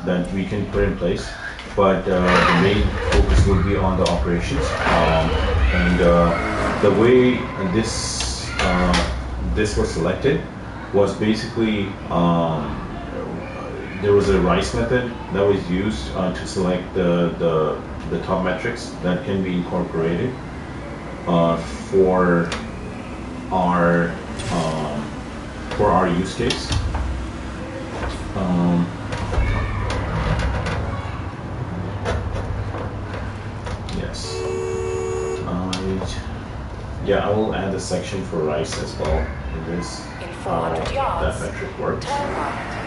that we can put in place, but the main focus will be on the operations. And the way this was selected was basically there was a rice method that was used to select the top metrics that can be incorporated for our use case. Yes. Yeah, I will add a section for rice as well in this. In 400 yards, that metric works. turn right.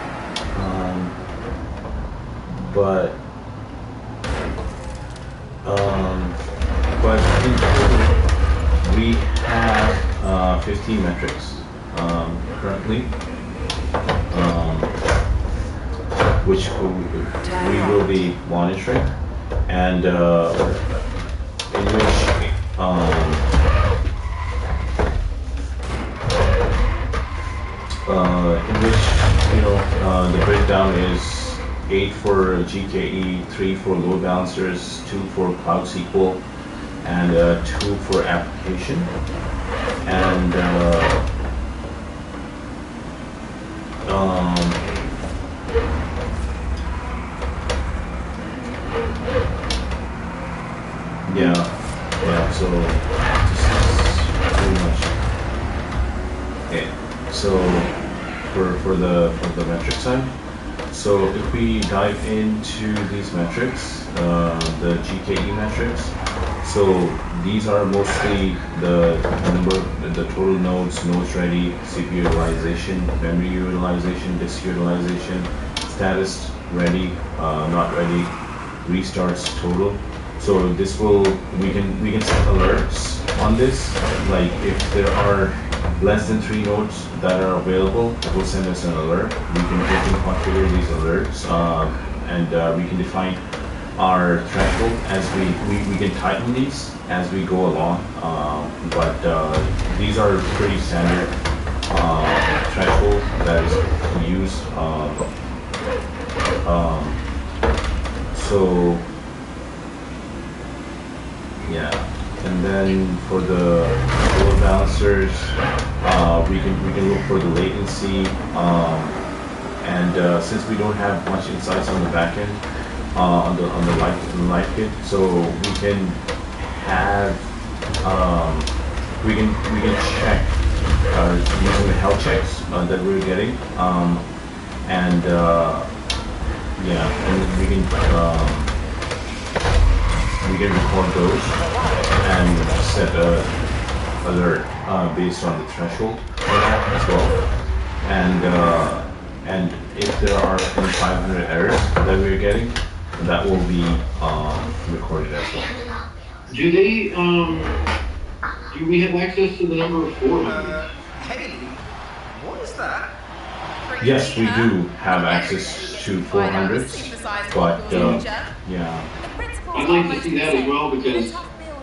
But in total, we have 15 metrics currently, which we will be monitoring, and in which the breakdown is 8 for GKE, 3 for load balancers, 2 for Cloud SQL, and 2 for application. And so this is pretty much it. So for the metric side. So if we dive into these metrics, the GKE metrics, so these are mostly the total nodes ready, CPU utilization, memory utilization, disk utilization, status ready, not ready, restarts total. So this we can set alerts on this, like if there are less than 3 nodes that are available, it will send us an alert. We can configure these alerts, and we can define our threshold as we can tighten these as we go along. But these are pretty standard threshold that is used. So yeah. And then for the load balancers, we can look for the latency, and since we don't have much insights on the back end, on the live kit, so we can have we can check using the health checks that we're getting, and we can record those and set a alert based on the threshold for that as well. And if there are any 500 errors that we're getting, that will be recorded as well. Do they? Do we have access to the number of 400? Hey, what is that? Yes, we do have access to 400s, but yeah. I'd like to see that as well, because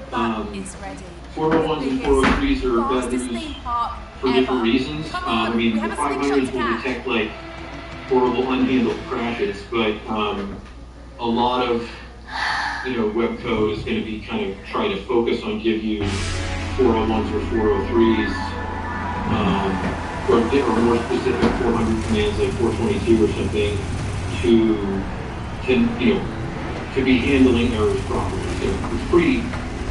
401s and 403s are bad news for different reasons. I mean, the 500s will detect like horrible unhandled crashes, but a lot of web code is going to be kind of trying to focus on give you 401s or 403s, or more specific 400 commands like 422 or something to be handling errors properly. So it's pretty,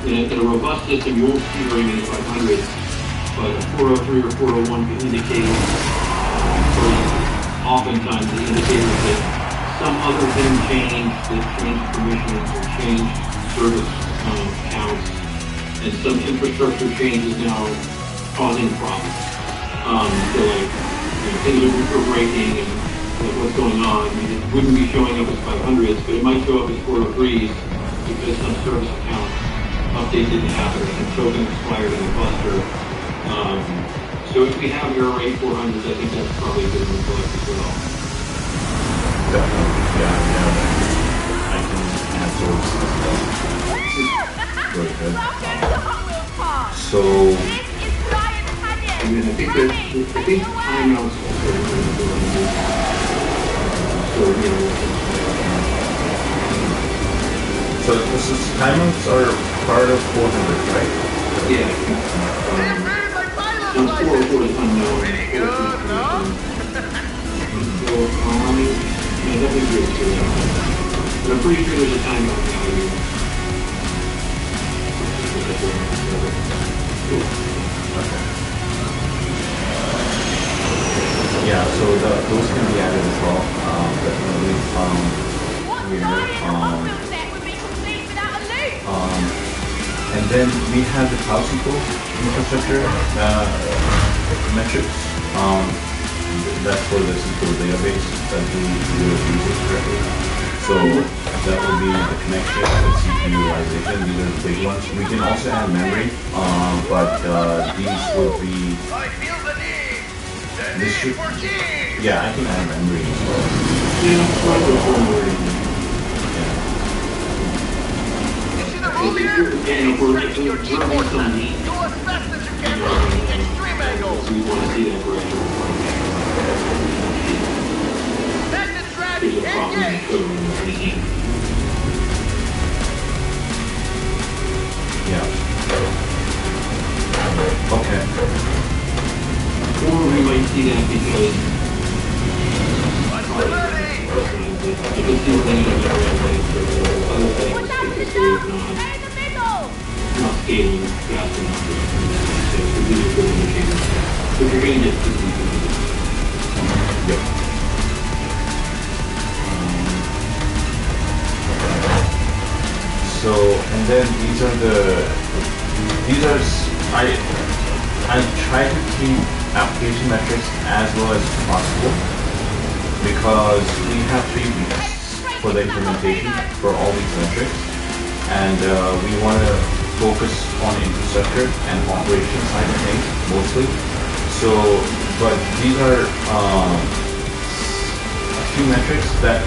in a robust system, you won't see very many 500s, but a 403 or 401 can indicate, oftentimes the indicators that some other thing changed, that changed permissions or changed service counts, and some infrastructure change is now causing problems. So like, things are breaking and what's going on. I mean, it wouldn't be showing up as 500s, but it might show up as 403s because some service account update didn't happen or some token expired in the cluster. So if we have error rate 400s, I think that's probably a good one to collect as well. Definitely, yeah. I can add those as well. Very good. So, I mean, I think timeouts also. So, So timers are part of 400, right? Yeah. Some 404 is unknown. Pretty good, no? So, yeah, that would be good. But I'm pretty sure there's a timeout value. Okay. Yeah, so those can be added as well. Definitely. And then we have the cloud SQL infrastructure metrics. That's for the SQL database that we will use it correctly. So that will be the connection, the CPU utilization. These are the big ones. We can also add memory, but these would be. I feel the need. The This need should. for change. Yeah, I can add memory as well. Yeah, probably somewhere in there. Yeah. You see the rule here? And if we're Stretching your G-force left. Do as fast as you can from the extreme angles. we want to see that correction. Magnet drag, There's a problem in the engage. code in the beginning. Yeah. Okay. Or we might see that because What's the ready? you can see things on the other things because they're not scaling fast enough. So these are good indicators. But you're going to get to Yep. So, and then I try to keep application metrics as low as possible because we have 3 weeks for the implementation for all these metrics, and we want to focus on infrastructure and operation side of things mostly. So, but these are a few metrics that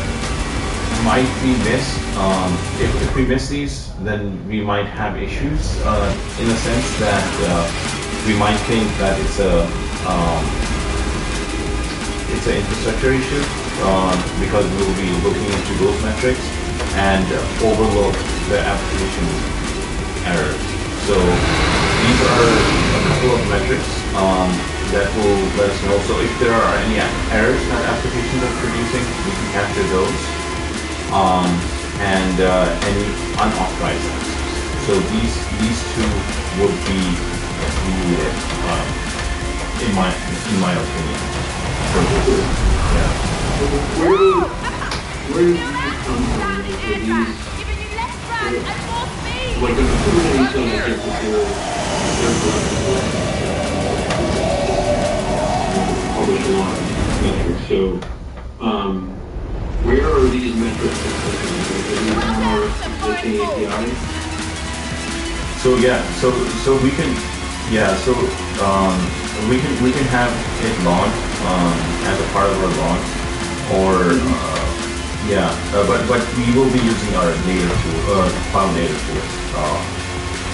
might be missed. If we miss these, then we might have issues in the sense that we might think that it's an infrastructure issue because we will be looking into those metrics and overlook the application errors. So these are a couple of metrics that will let us know. So if there are any errors that applications are producing, we can capture those. And any unauthorized access. So these two would be needed, in my opinion. Yeah. where do these come from? Like in the Kubernetes zone, I think that they're publish a lot of metrics. So, where are these metrics? Are these on our existing API? So yeah, so we can we can have it logged as a part of our logs, or but we will be using our native tool, cloud native tools.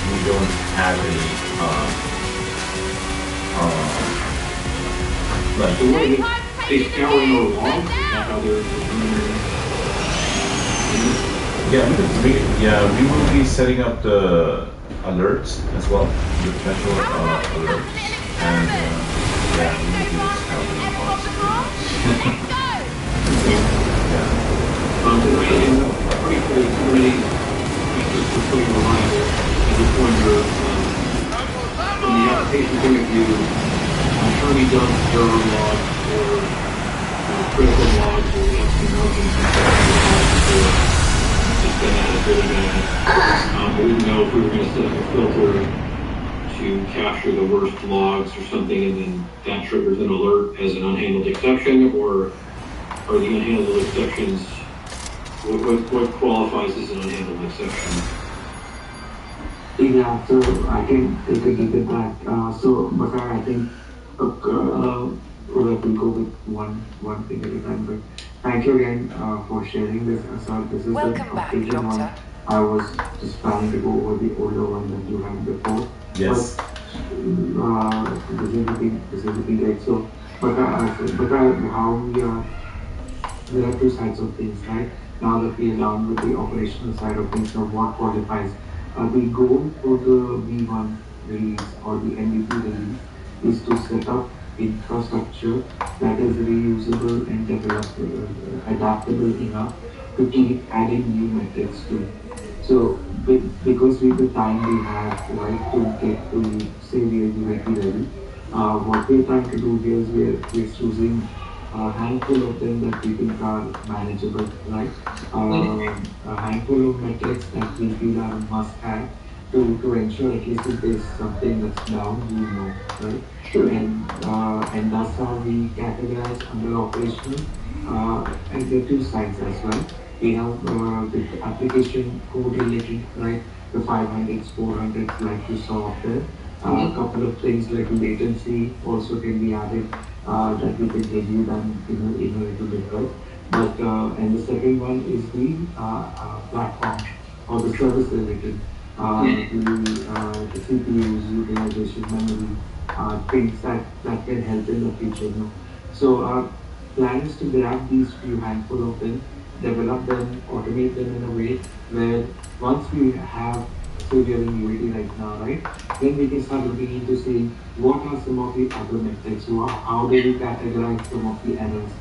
We don't have any like. So what are they scouring our logs? Is that how they're determining? Yeah, we will be setting up the alerts as well, the special alerts, and yeah, we will be scouting yeah. Pretty cool, pretty reliable. I just wonder, from the application point of view, I'm sure we don't server logs or critical logs or just bad, really bad. We didn't know if we were going to set up a filter to capture the worst logs or something, and then that triggers an alert as an unhandled exception, or are the unhandled exceptions, what qualifies as an unhandled exception? Yeah, so I can take a look at that. But I think let me go with one thing at a time. But thank you again for sharing this. So this is Welcome back, updated one. Doctor. I was just planning to go over the older one that you had before. Yes. But this is looking great. So, how we are, there are two sides of things, right? now that we are done with the operational side of things of what qualifies. The goal for the V1 release or the MVP release is to set up infrastructure that is reusable and adaptable enough to keep adding new metrics to. So, because with the time we have, right, to get to say we are UAT ready, what we're trying to do here is we're choosing a handful of them that we think are manageable, right? A handful of metrics that we feel are a must-have to ensure at least if there's something that's down, we know, right? Sure. And that's how we categorize under operational. And there are two sides as well. We have the application code related, right? The 500s, 400s, like you saw up there. A couple of things like latency also can be added that we can review them in a little bit, right? But and the second one is the platform or the service related, the CPUs, utilization, memory, things that can help in the future. You know? So our plan is to grab these few handful of them, develop them, automate them in a way where once we have, say we are in UAT right now, right? Then we can start looking into saying what are some of the other metrics, how do we categorize some of the errors,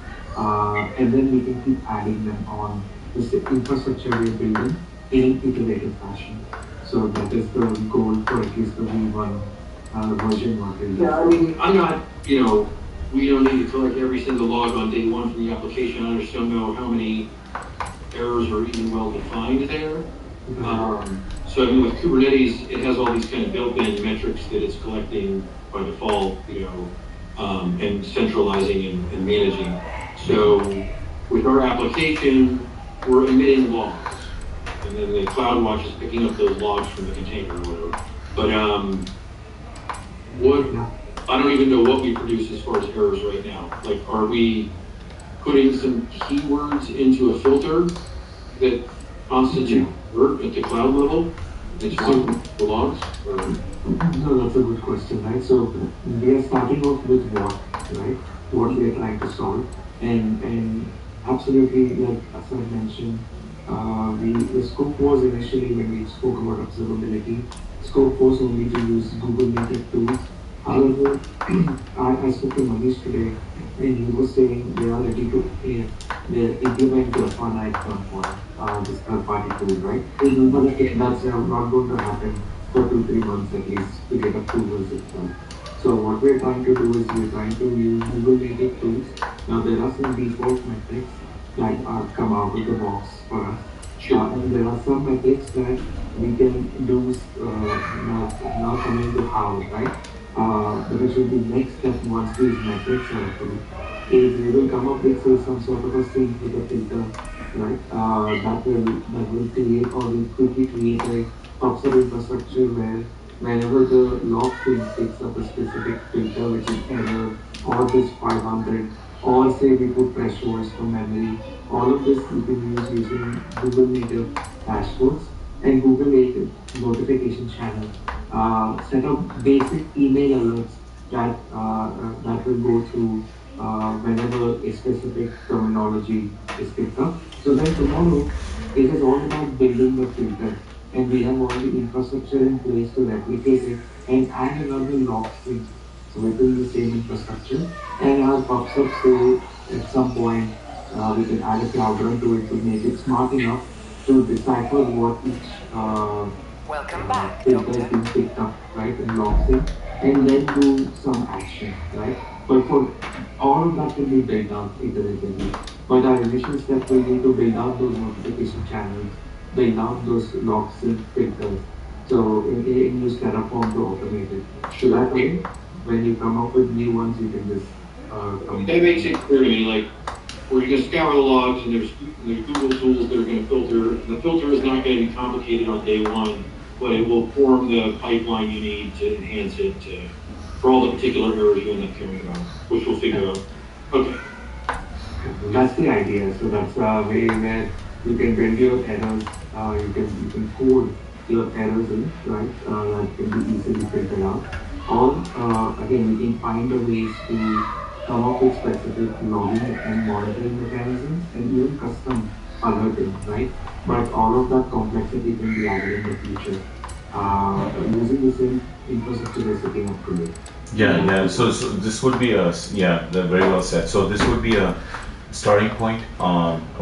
and then we can keep adding them on this infrastructure we are building in an iterative fashion. So that is the goal for at least the V1 version what we're Yeah, I using. mean, I'm not, we don't need to collect every single log on day one from the application. I just don't know how many errors are even well defined there. So I mean, with Kubernetes, it has all these kind of built-in metrics that it's collecting by default, and centralizing and managing. So with our application, we're emitting logs, and then the CloudWatch is picking up those logs from the container or whatever. But what I don't even know what we produce as far as errors right now. Like, are we putting some keywords into a filter that constitute work at the cloud level? It's on the logs? Or? No, that's a good question, right? So we are starting off with what, right? What we are trying to solve, and absolutely, like as I mentioned, the scope was initially when we spoke about observability, scope was only to use Google native tools. However, I spoke to Manish today, and he was saying they are ready to they implement Grafana at some point, this third-party tool, right? But again, that's not going to happen for 2-3 months at least to get approvals itself. So what we're trying to do is we're trying to use Google native tools. Now there are some default metrics that are come out of the box for us. And there are some metrics that we can do now coming to how, right? Which will be next step once these metrics are approved. Is we will come up with say, some sort of a sync with a filter, right? That will create or will quickly create a PubSub infrastructure where whenever the log sync picks up a specific filter, which is error or this 500, or say we put thresholds from memory, all of this you can use using Google native dashboards and Google native notification channel. Set up basic email alerts that will go through whenever a specific terminology is picked up. So then tomorrow, it is all about building the filter, and we have all the infrastructure in place to replicate it and add another log string within the same infrastructure. And our PubSub say at some point we can add a cloud run to it to make it smart enough to decipher what each Welcome back, filter is Doctor. being picked up, right, and logs in, and then do some action, right? But for all of that can be built out iteratively. But our initial step will be to build out those notification channels, build out those log sync filters. So use Terraform to automate it. So that way, when you come up with new ones, you can just come. That makes it clear to me, like, we're going to scour the logs, and there's Google tools that are going to filter. The filter is not going to be complicated on day one, but it will form the pipeline you need to enhance it for all the particular errors you end up caring about, which we'll figure out. Okay. That's the idea. So that's a way where you can build your errors. You can code your errors in, right? That can be easily filtered out. Or again, we can find a ways to come up with specific logging and monitoring mechanisms and even custom other things, right? But all of that complexity can be added in the future using the same infrastructure we're setting up today. Yeah, yeah. So this would be yeah, very well said. So this would be a starting point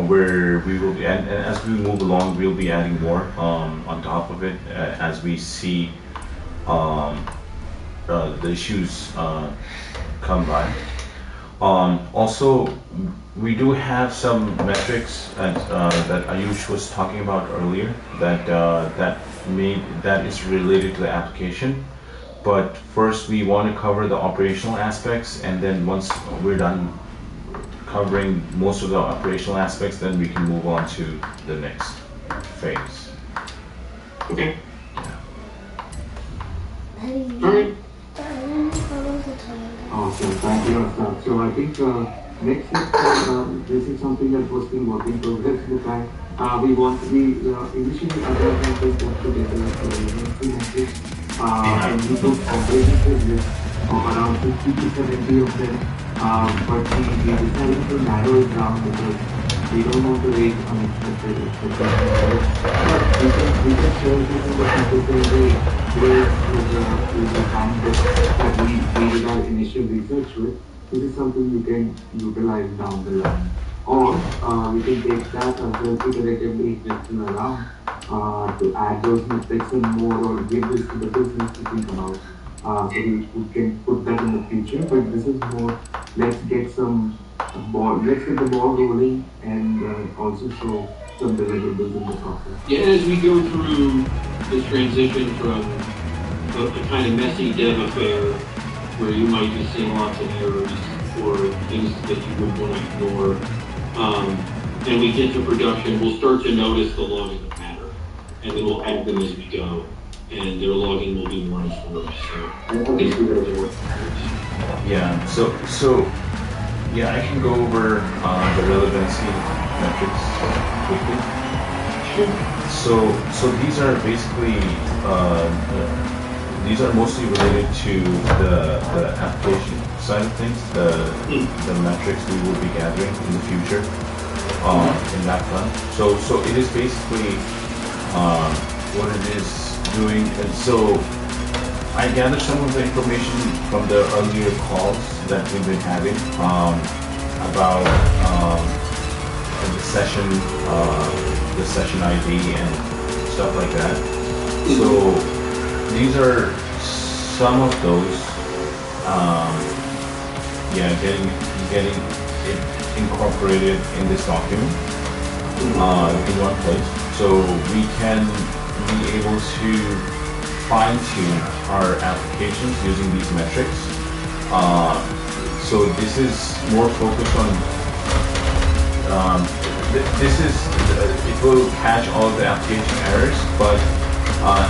where we will be, and as we move along, we'll be adding more on top of it as we see um, the issues come by. Also, we do have some metrics that Ayush was talking about earlier that is related to the application. But first, we want to cover the operational aspects, and then once we're done covering most of the operational aspects, then we can move on to the next phase. Okay. All right. Awesome. Thank you, Asad. So I think next is this is something that was still work in progress. But we initially other members got together for the emergency metrics, and we took comprehensive list of around 50 to 70 of them. But we decided to narrow it down because we don't want to raise unexpected expectations. But we can share this in the consistent way with the candidate that we did our initial research with. This is something you can utilize down the line. Or we can take that and just iteratively mixing around to add those metrics and more or give this to the business to think about. So we can put that in the future, but this is more, let's get let's get the ball rolling and also show some deliverables in the process. Yeah, as we go through this transition from a kind of messy dev affair where you might be seeing lots of errors or things that you would want to ignore, and we get to production, we'll start to notice the logging pattern, and then we'll add them as we go, and their logging will be more informed. So these are the work patterns. Yeah. So yeah, I can go over the relevancy metrics quickly. So these are basically these are mostly related to the application side of things, the metrics we will be gathering in the future in that front. So it is basically what it is doing. And so I gathered some of the information from the earlier calls that we've been having about the session ID and stuff like that. So these are some of those. Getting it incorporated in this document in one place, so we can be able to fine-tune our applications using these metrics. So this is more focused on it will catch all of the application errors, but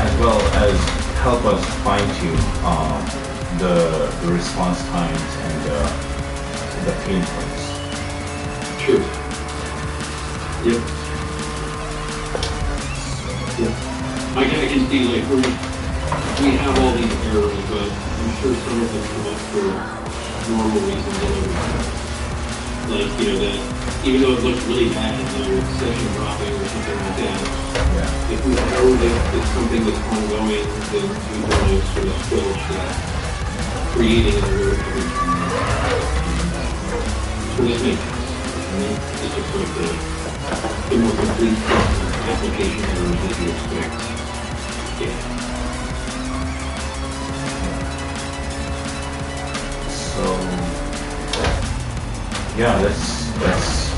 as well as help us fine-tune the response times and the pain points. Sure. Yep. Yeah. I can see like we have all these errors, but I'm sure some of them come up for normal reasons. Like, that even though it looks really bad, session dropping or something like that, Yeah. if we know that it's something that's ongoing, then we want to sort of squelch that, creating an alert every time. So that makes sense. It's just like the more complete application errors that you expect. Yeah. So yeah, that's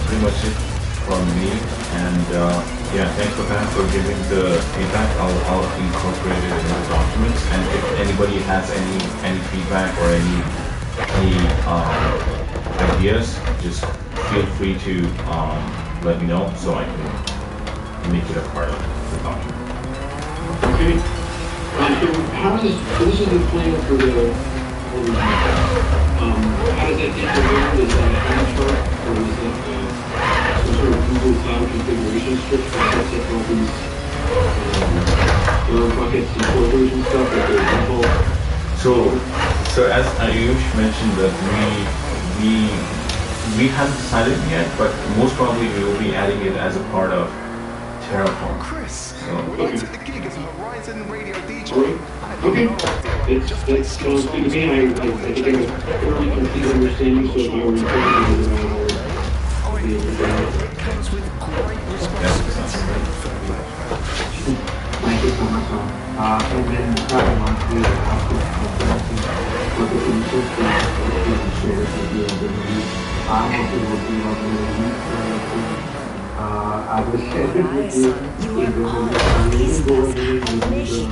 pretty much it from me. And thanks for that for giving the feedback. I'll incorporate it in the documents. And if anybody has any feedback or any ideas, just feel free to let me know so I can make it a part of the document. Okay. So this is the plan for the how does that get delivered? Is that a hand chart or is that some sort of Google Cloud configuration script that sets up all these error buckets and folders and stuff that they're involved? So as Ayush mentioned that we we haven't decided yet, but most probably we will be adding it as a part of Terraform. Chris, So, welcome to the gig as a Horizon radio DJ. Okay. That sounds good to me. I think I have a fairly complete understanding, so if I were to It comes with great responsibility. Thank you so much, sir. And then having on to what the initial plans that you shared with you and the release. I'm also working on the release. I will share it with you in the release. I will go ahead and review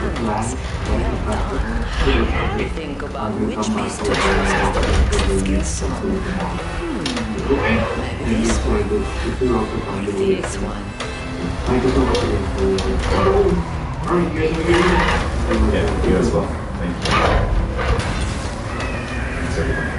the plan and the practice. Think I about will which come back piece to to it and choose the as the release. Okay. And this way, this will also find a way. this one. Thank you so much again for your All right, you guys have a good evening. yeah, you as well. Thank you. Thanks, everyone.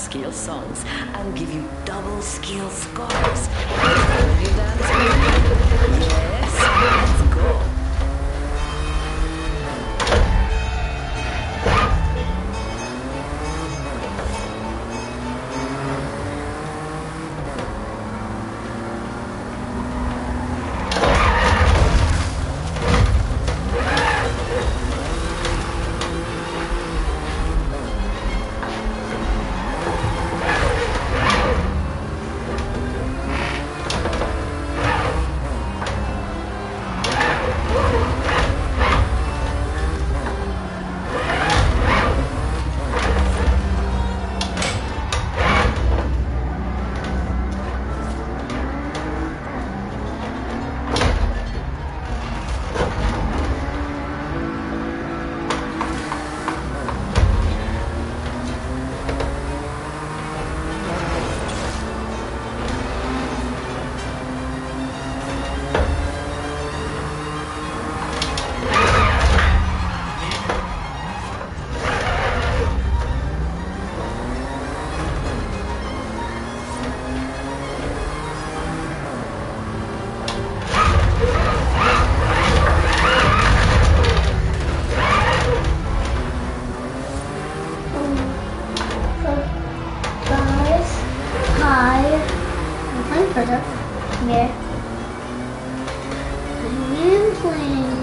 skill songs and give you double skill scores. Will you dance with me? Yes, let's go. further. Yeah. I am playing.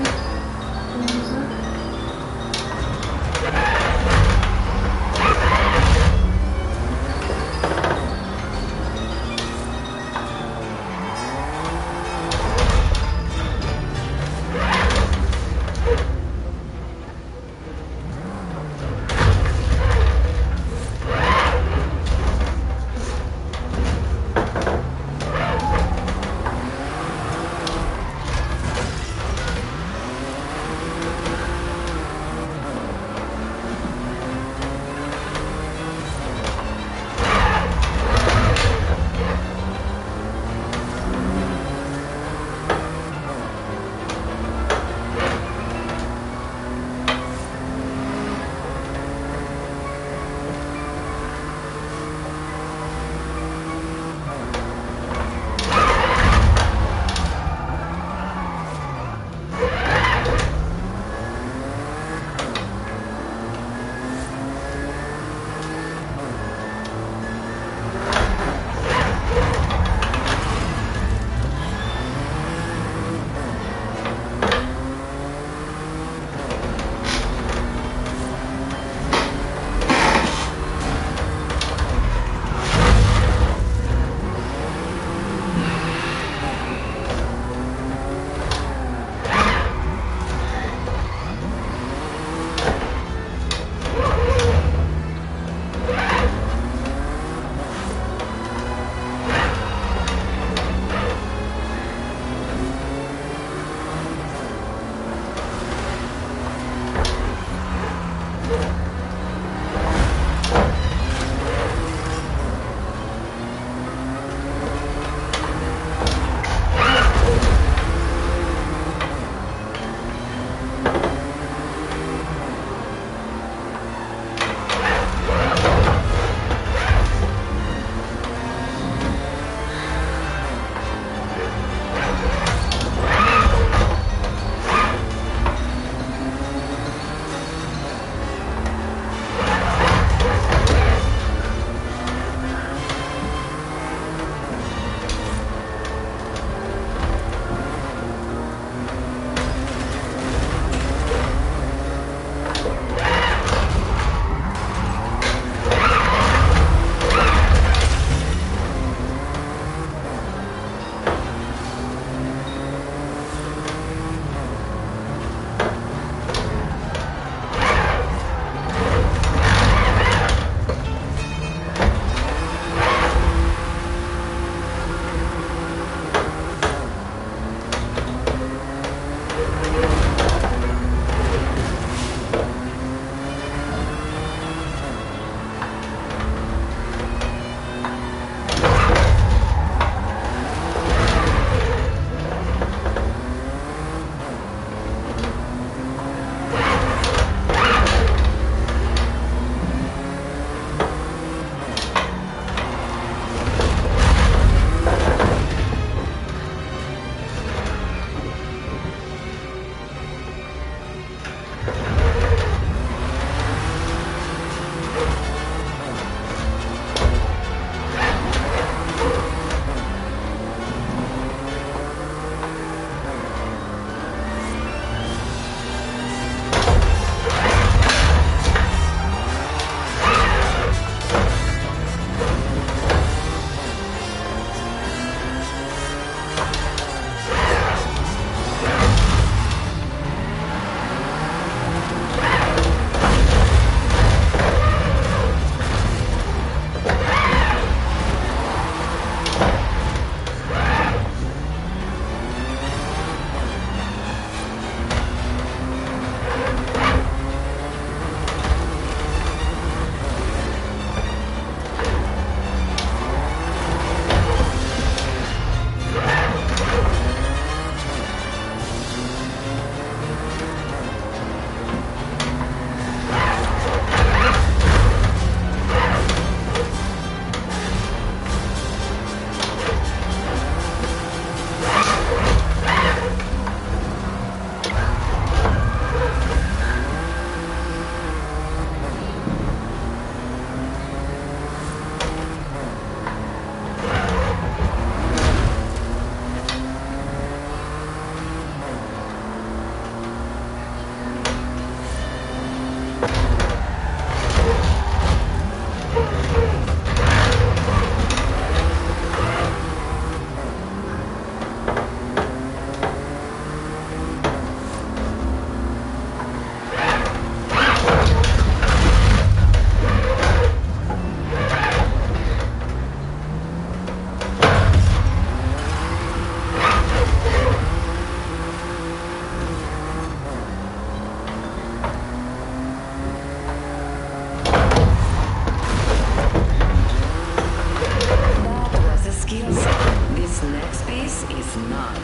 next piece is not.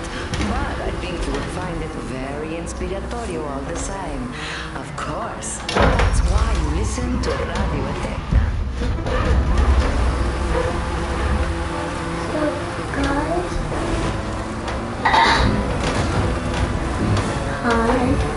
But I think you will find it very inspiratorio all the same. Of course, that's why you listen to Radio Eterna. So, guys. Hi.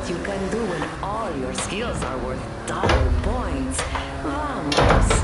what you can do when all your skills are worth double points. Vamos.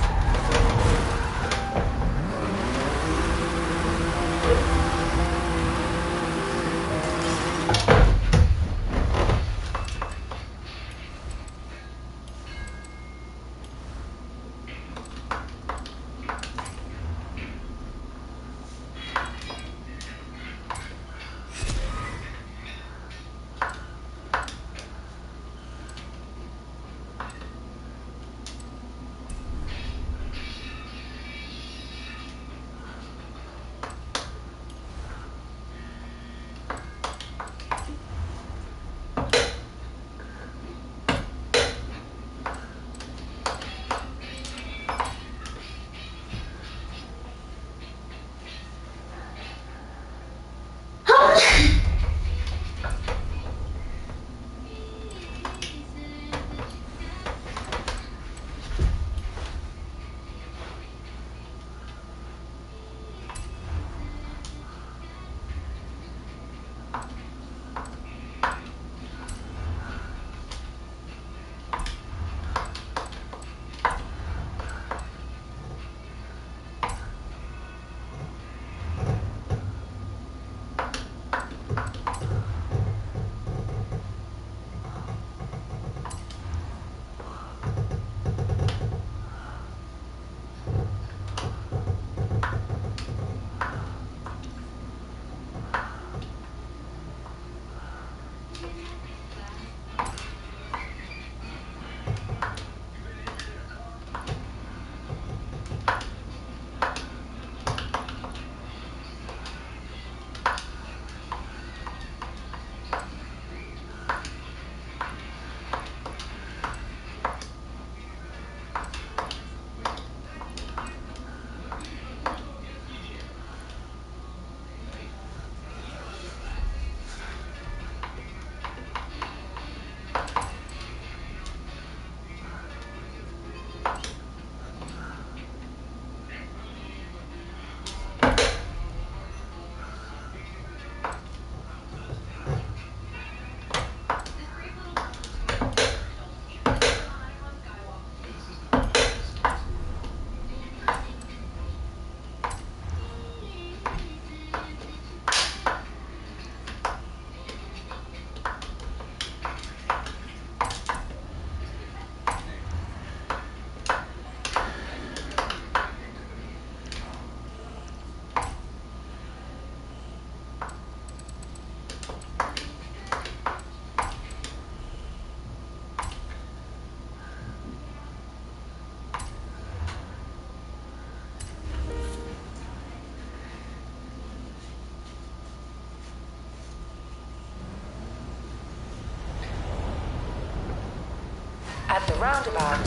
At the roundabout,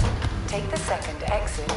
take the second exit.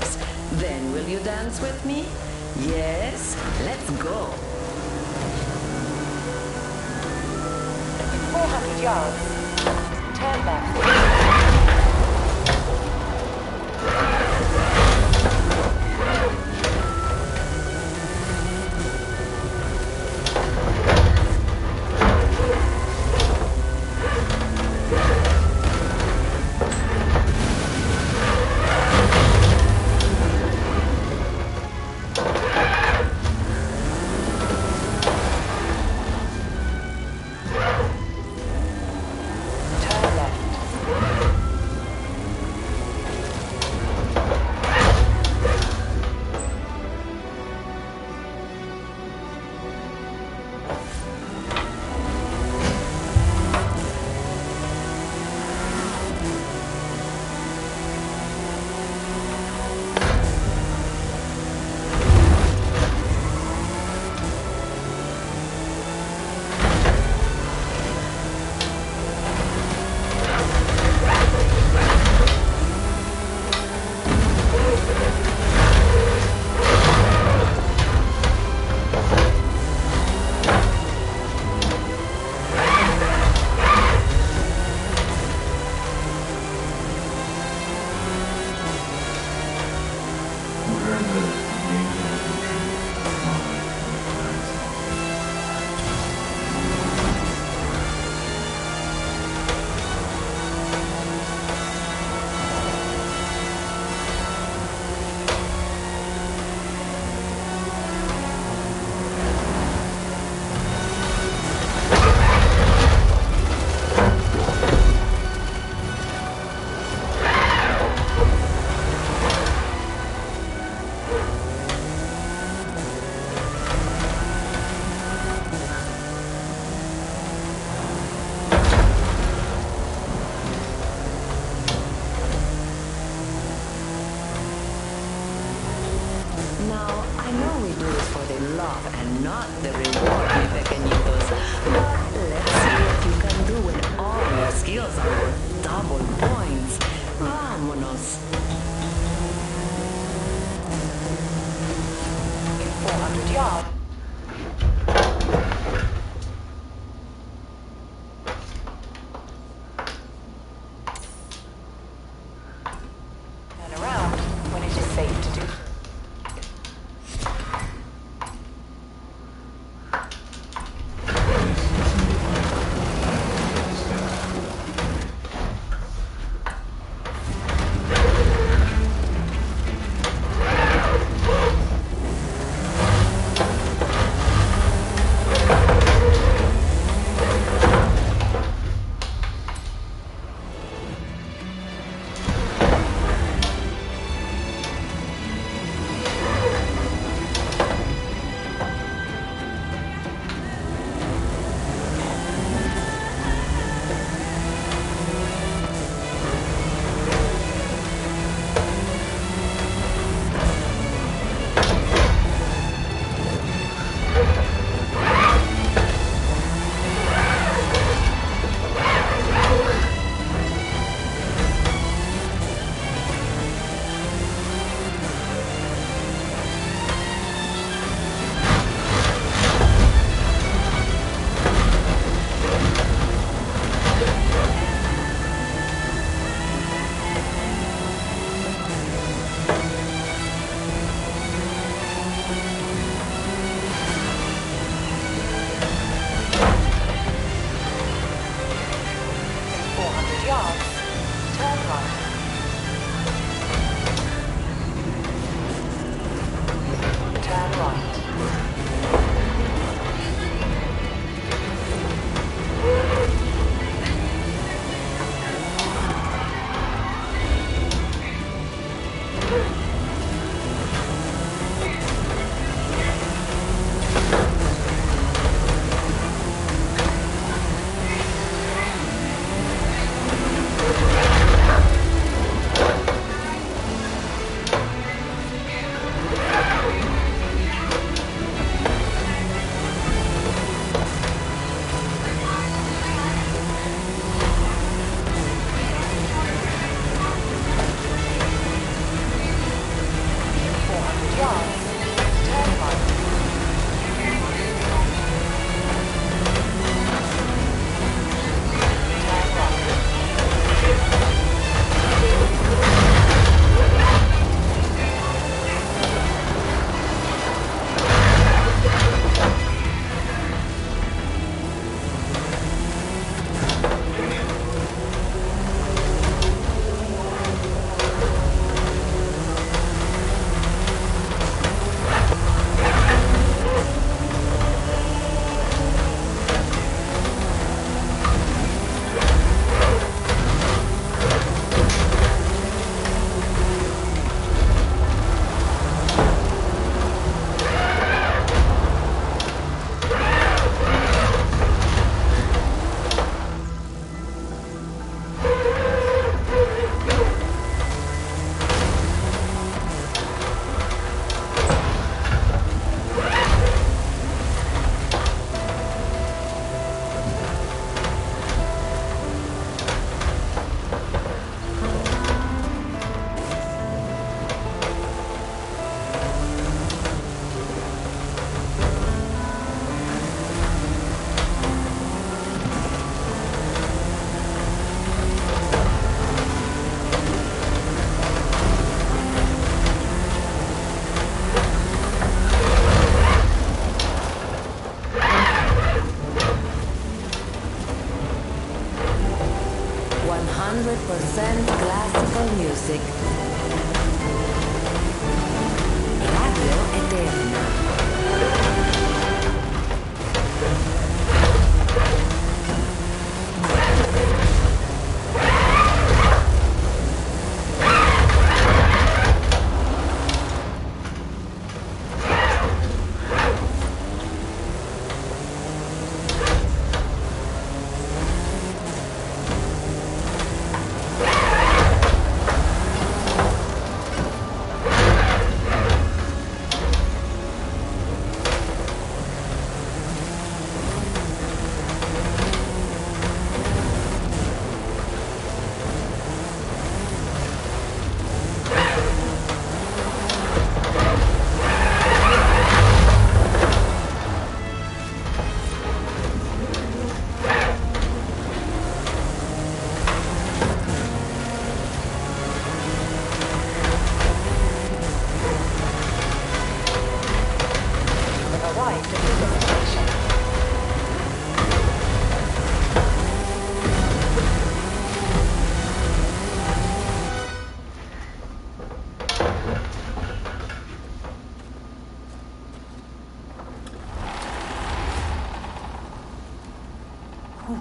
course. Then will you dance with me? Yes? Let's go. 400 yards. Turn left. love and not the reward, mi pequeñitos. But let's see what you can do when all your skills are worth double points. Vámonos. In 400 yards. Turn around when it is safe to do so.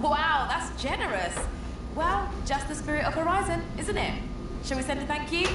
Wow, that's generous. Well, just the spirit of Horizon, isn't it? Shall we send a thank you?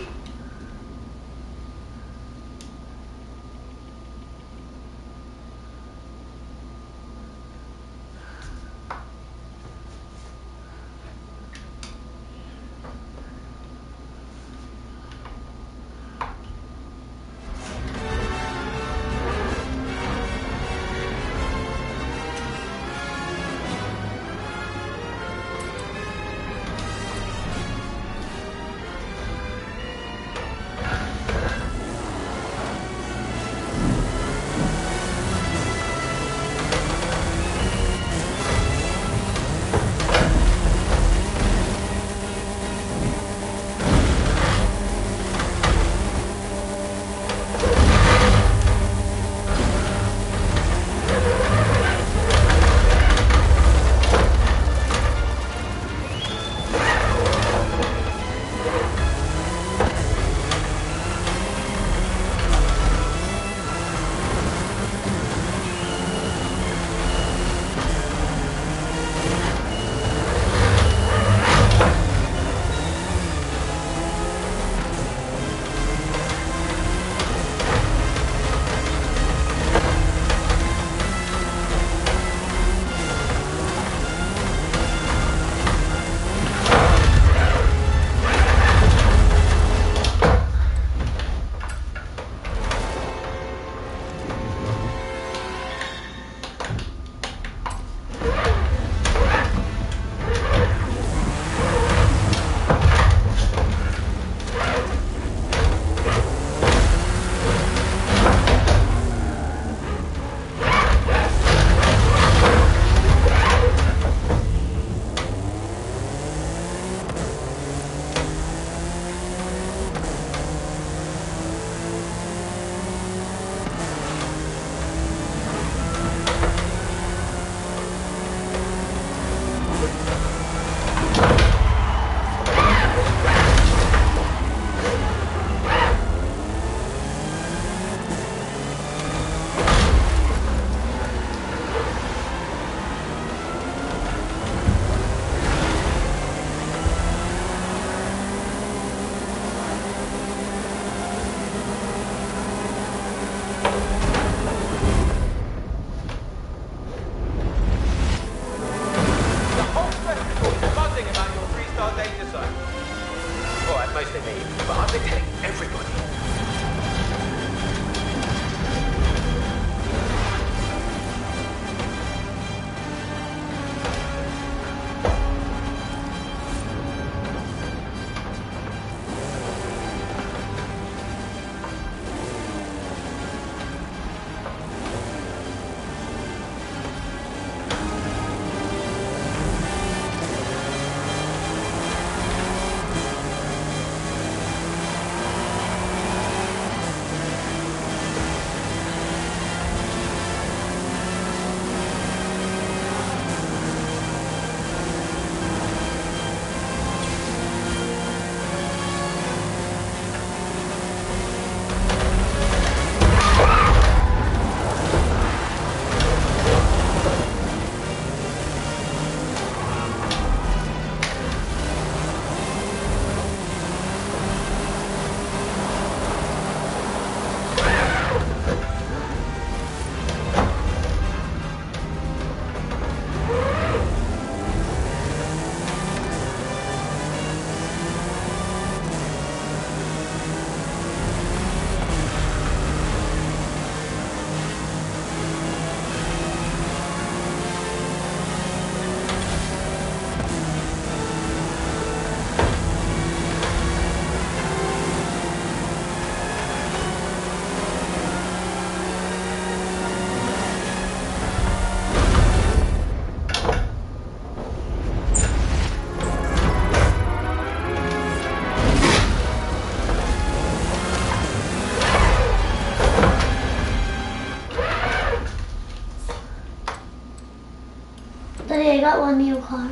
Daddy, I got one new car.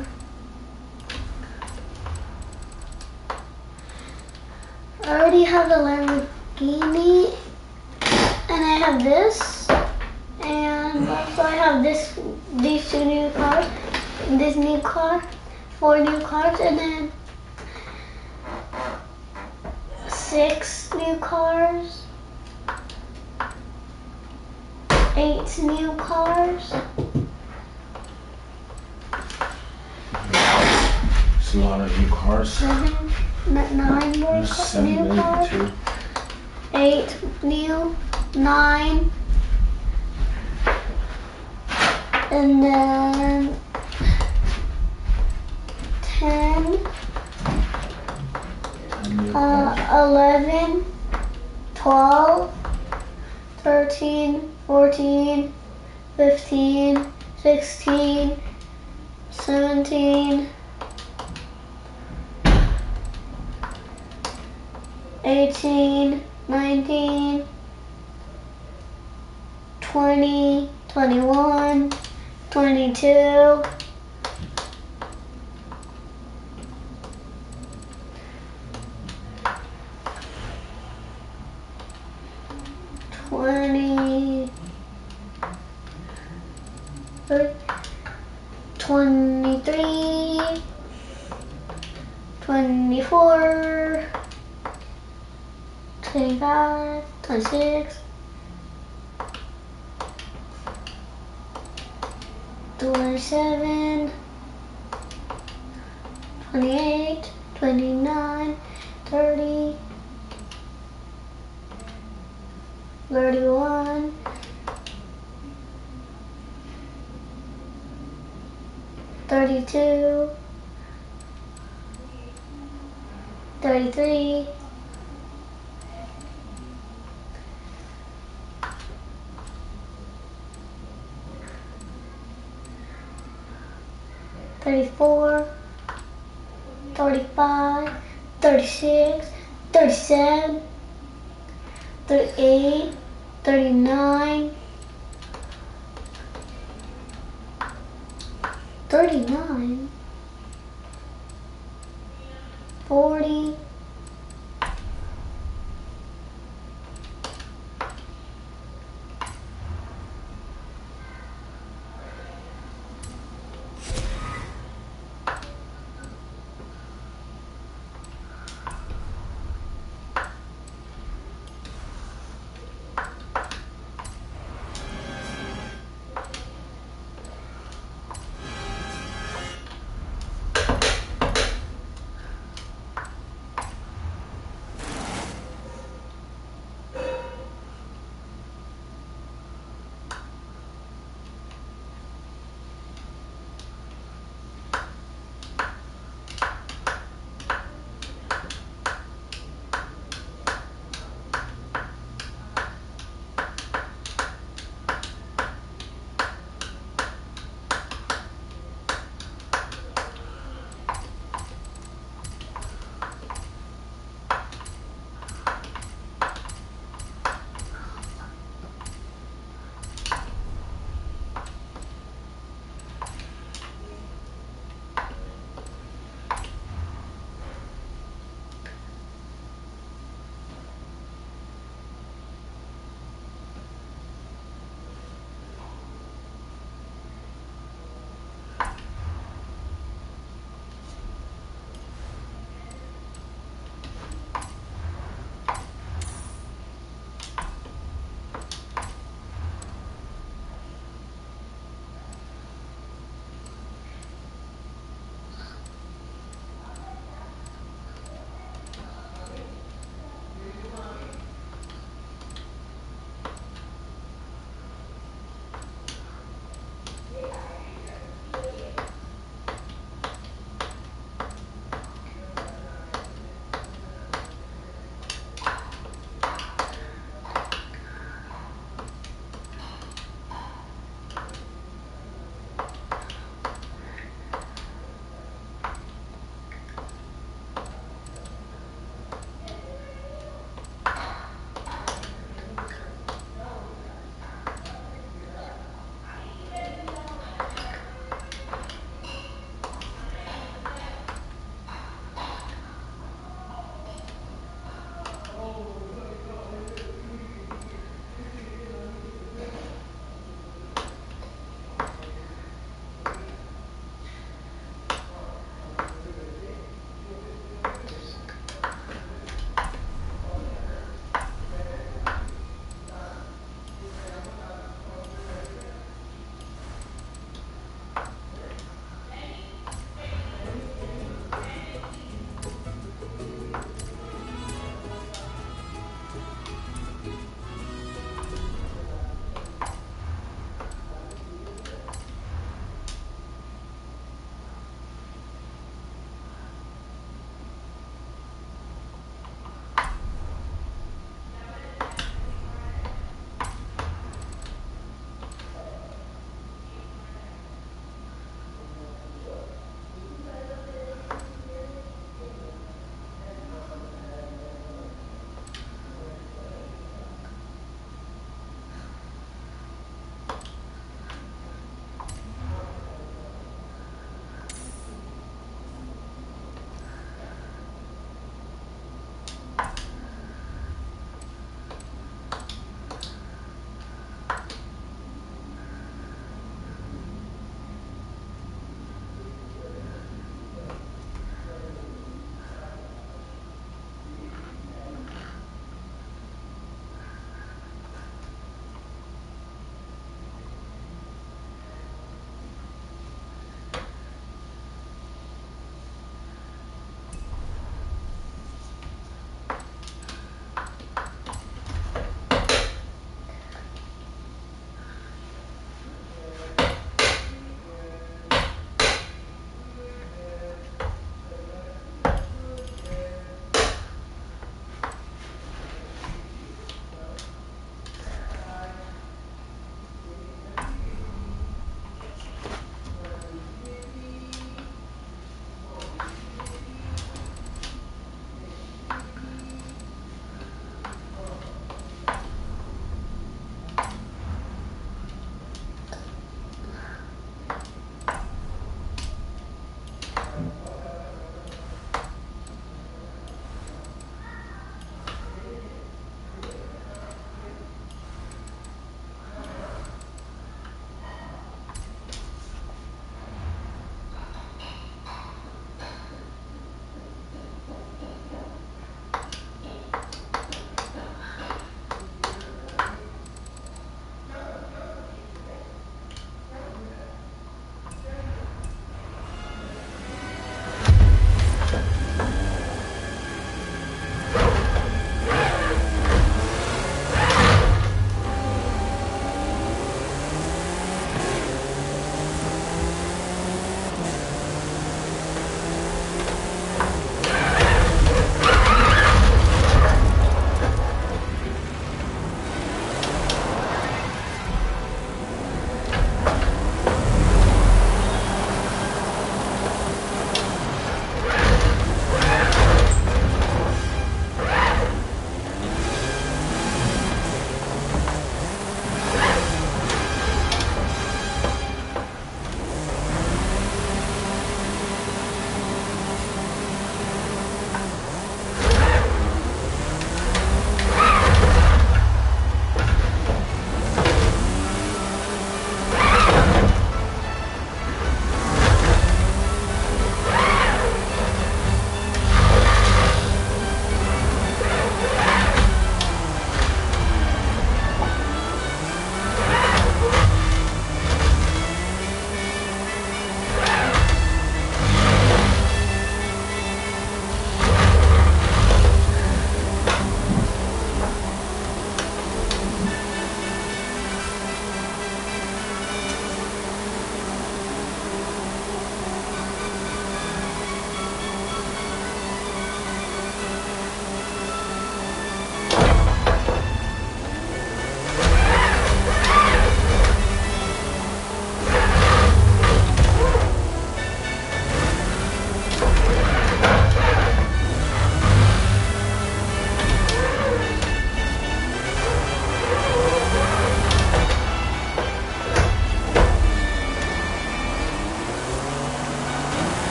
I already have the Lamborghini, and I have this, and also I have these two new cars. this new car, 4 new cars, and then 6 new cars, 8 new cars. It's a lot of new cars. 7, 9 more There's 7 new million cars. too. 8 new, 9, and then 10, 10 new cars. 11, 12, 13, 14, 15, 16, 17, 18, 19, 20, 21, 22, 20, 23, 24, 25, 26, 27, 28, 29, 30, 31, 32, 33, 34, 35, 36, 37, 38, 39, 39, 40, 41,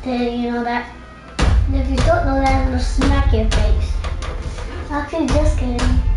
Did you know that? And if you don't know that, I'm gonna smack your face. Actually, just kidding.